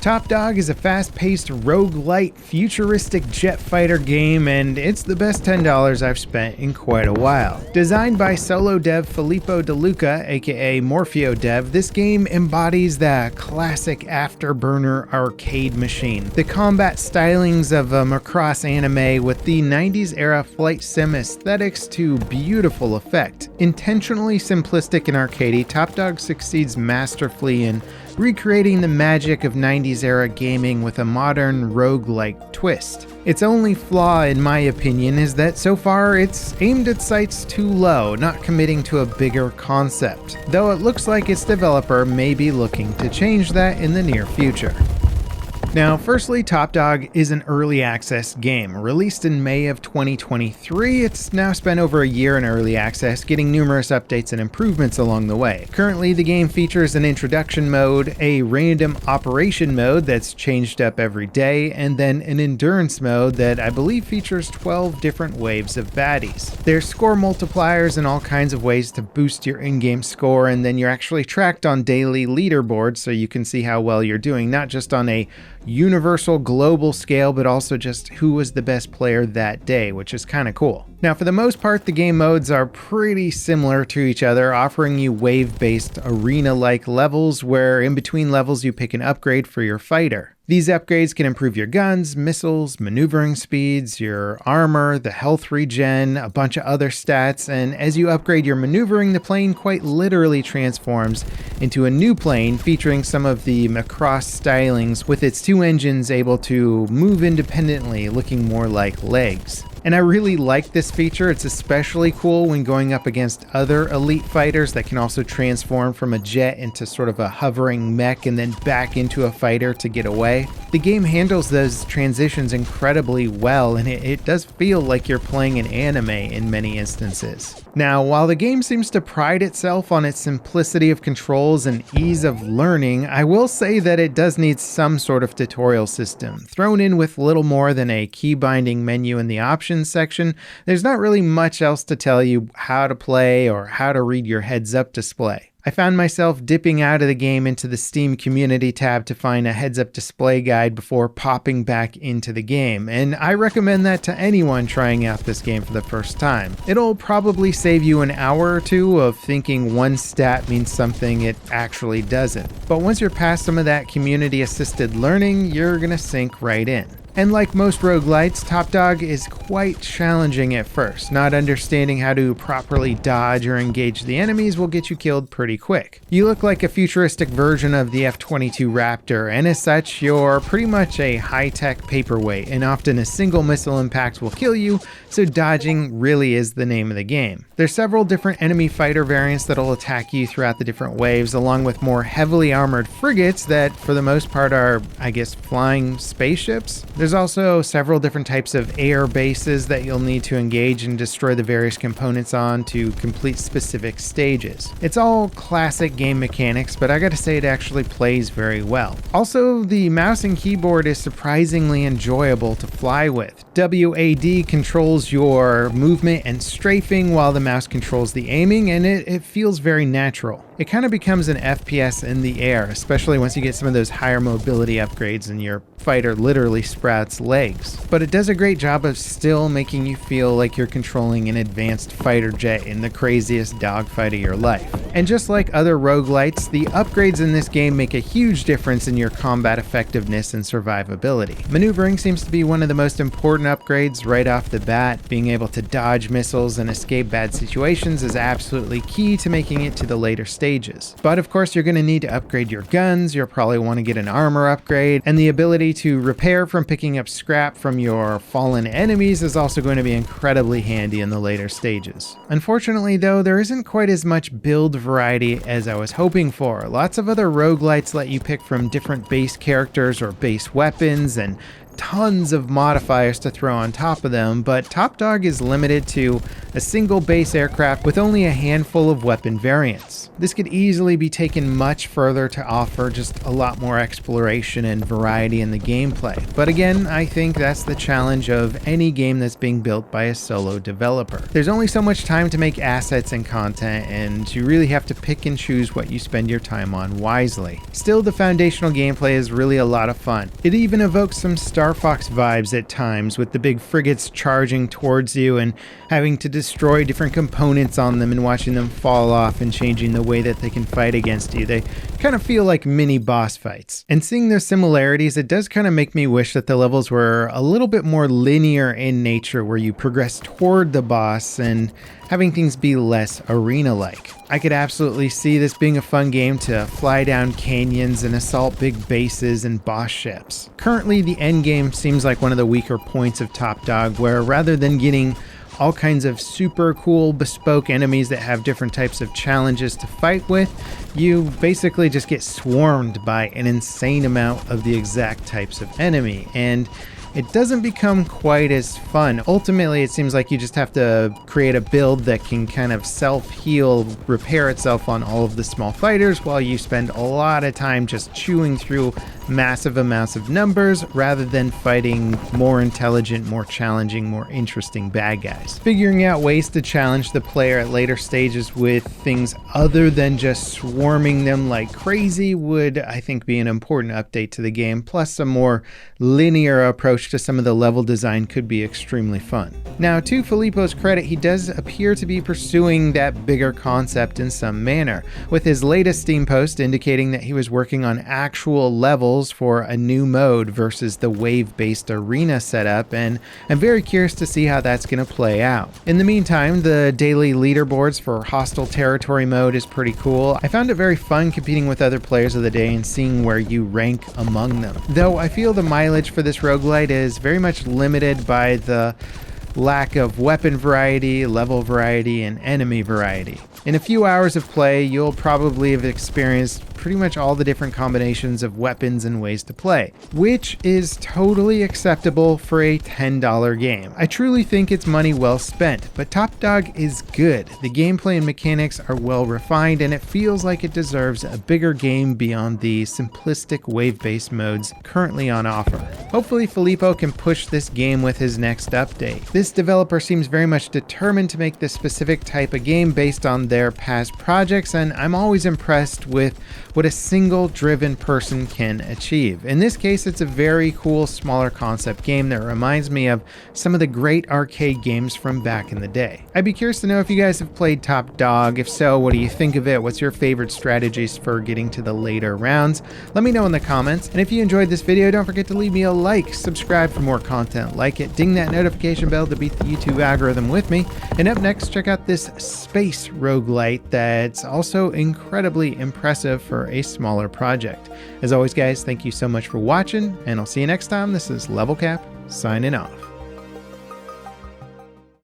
Top Dog is a fast-paced roguelite futuristic jet fighter game, and it's the best $10 I've spent in quite a while. Designed by solo dev Filippo De Luca, aka Morpheo Dev, this game embodies the classic afterburner arcade machine. The combat stylings of a Macross anime with the 90s era flight sim aesthetics to beautiful effect. Intentionally simplistic and arcadey, Top Dog succeeds masterfully in recreating the magic of 90s era gaming with a modern roguelike twist. Its only flaw, in my opinion, is that so far it's aimed at sights too low, not committing to a bigger concept, though it looks like its developer may be looking to change that in the near future. Now, firstly, Top Dog is an early access game. Released in May of 2023, it's now spent over a year in early access, getting numerous updates and improvements along the way. Currently, the game features an introduction mode, a random operation mode that's changed up every day, and then an endurance mode that I believe features 12 different waves of baddies. There's score multipliers and all kinds of ways to boost your in-game score, and then you're actually tracked on daily leaderboards so you can see how well you're doing, not just on a universal global scale, but also just who was the best player that day, which is kind of cool. Now, for the most part, the game modes are pretty similar to each other, offering you wave-based arena-like levels where in between levels you pick an upgrade for your fighter. These upgrades can improve your guns, missiles, maneuvering speeds, your armor, the health regen, a bunch of other stats, and as you upgrade your maneuvering, the plane quite literally transforms into a new plane featuring some of the Macross stylings with its two engines able to move independently, looking more like legs. And I really like this feature. It's especially cool when going up against other elite fighters that can also transform from a jet into sort of a hovering mech and then back into a fighter to get away. The game handles those transitions incredibly well, and it does feel like you're playing an anime in many instances. Now, while the game seems to pride itself on its simplicity of controls and ease of learning, I will say that it does need some sort of tutorial system. Thrown in with little more than a key binding menu in the options section, there's not really much else to tell you how to play or how to read your heads-up display. I found myself dipping out of the game into the Steam community tab to find a heads-up display guide before popping back into the game, and I recommend that to anyone trying out this game for the first time. It'll probably save you an hour or two of thinking one stat means something it actually doesn't. But once you're past some of that community-assisted learning, you're gonna sink right in. And like most roguelites, Top Dog is quite challenging at first. Not understanding how to properly dodge or engage the enemies will get you killed pretty quick. You look like a futuristic version of the F-22 Raptor, and as such, you're pretty much a high-tech paperweight, and often a single missile impact will kill you, so dodging really is the name of the game. There's several different enemy fighter variants that'll attack you throughout the different waves, along with more heavily armored frigates that, for the most part, are, I guess, flying spaceships. There's also several different types of air bases that you'll need to engage and destroy the various components on to complete specific stages. It's all classic game mechanics, but I gotta say it actually plays very well. Also, the mouse and keyboard is surprisingly enjoyable to fly with. WAD controls your movement and strafing while the mouse controls the aiming, and it feels very natural. It kind of becomes an FPS in the air, especially once you get some of those higher mobility upgrades and your fighter literally sprouts legs. But it does a great job of still making you feel like you're controlling an advanced fighter jet in the craziest dogfight of your life. And just like other roguelites, the upgrades in this game make a huge difference in your combat effectiveness and survivability. Maneuvering seems to be one of the most important upgrades right off the bat. Being able to dodge missiles and escape bad situations is absolutely key to making it to the later stages. But of course, you're going to need to upgrade your guns, you'll probably want to get an armor upgrade, and the ability to repair from picking up scrap from your fallen enemies is also going to be incredibly handy in the later stages. Unfortunately though, there isn't quite as much build variety as I was hoping for. Lots of other roguelites let you pick from different base characters or base weapons and tons of modifiers to throw on top of them, but Top Dog is limited to a single base aircraft with only a handful of weapon variants. This could easily be taken much further to offer just a lot more exploration and variety in the gameplay. But again, I think that's the challenge of any game that's being built by a solo developer. There's only so much time to make assets and content, and you really have to pick and choose what you spend your time on wisely. Still, the foundational gameplay is really a lot of fun. It even evokes some Star Fox vibes at times, with the big frigates charging towards you and having to destroy different components on them and watching them fall off and changing the way that they can fight against you. They kind of feel like mini boss fights. And seeing their similarities, it does kind of make me wish that the levels were a little bit more linear in nature, where you progress toward the boss and having things be less arena-like. I could absolutely see this being a fun game to fly down canyons and assault big bases and boss ships. Currently, the endgame seems like one of the weaker points of Top Dog, where rather than getting all kinds of super cool bespoke enemies that have different types of challenges to fight with, you basically just get swarmed by an insane amount of the exact types of enemy, and it doesn't become quite as fun. Ultimately, it seems like you just have to create a build that can kind of self-heal, repair itself on all of the small fighters, while you spend a lot of time just chewing through massive amounts of numbers rather than fighting more intelligent, more challenging, more interesting bad guys. Figuring out ways to challenge the player at later stages with things other than just swarming them like crazy would, I think, be an important update to the game, plus a more linear approach to some of the level design could be extremely fun. Now, to Filippo's credit, he does appear to be pursuing that bigger concept in some manner, with his latest Steam post indicating that he was working on actual levels for a new mode versus the wave-based arena setup, and I'm very curious to see how that's going to play out. In the meantime, the daily leaderboards for Hostile Territory mode is pretty cool. I found it very fun competing with other players of the day and seeing where you rank among them. Though I feel the mileage for this roguelite is very much limited by the lack of weapon variety, level variety, and enemy variety. In a few hours of play, you'll probably have experienced pretty much all the different combinations of weapons and ways to play, which is totally acceptable for a $10 game. I truly think it's money well spent, but Top Dog is good. The gameplay and mechanics are well refined, and it feels like it deserves a bigger game beyond the simplistic wave-based modes currently on offer. Hopefully Filippo can push this game with his next update. This developer seems very much determined to make this specific type of game based on their past projects, and I'm always impressed with what a single driven person can achieve. In this case, it's a very cool, smaller concept game that reminds me of some of the great arcade games from back in the day. I'd be curious to know if you guys have played Top Dog. If so, what do you think of it? What's your favorite strategies for getting to the later rounds? Let me know in the comments. And if you enjoyed this video, don't forget to leave me a like, subscribe for more content like it, ding that notification bell to beat the YouTube algorithm with me. And up next, check out this space roguelite that's also incredibly impressive for a smaller project. As always, guys, thank you so much for watching, and I'll see you next time. This is Level Cap, signing off.